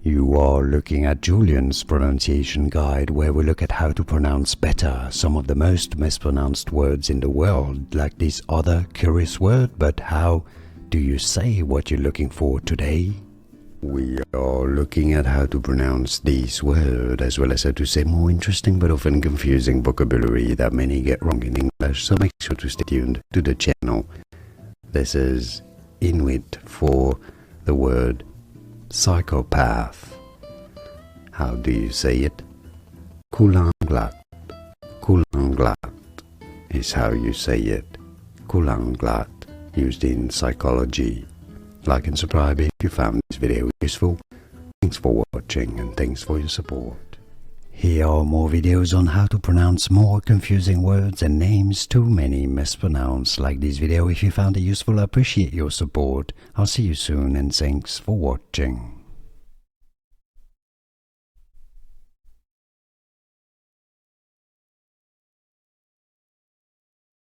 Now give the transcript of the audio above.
You are looking at Julian's pronunciation guide, where we look at how to pronounce better some of the most mispronounced words in the world, like this other curious word. But how do you say what you're looking for today? We are looking at how to pronounce this word, as well as how to say more interesting but often confusing vocabulary that many get wrong in English, so make sure to stay tuned to the channel. This is Inuit for the word psychopath. How do you say it? Kunlangeta. Kunlangeta is how you say it. Kunlangeta, used in psychology. Like and subscribe if you found this video useful. Thanks for watching and thanks for your support. Here are more videos on how to pronounce more confusing words and names too many mispronounced. Like this video if you found it useful. I appreciate your support. I'll see you soon and thanks for watching.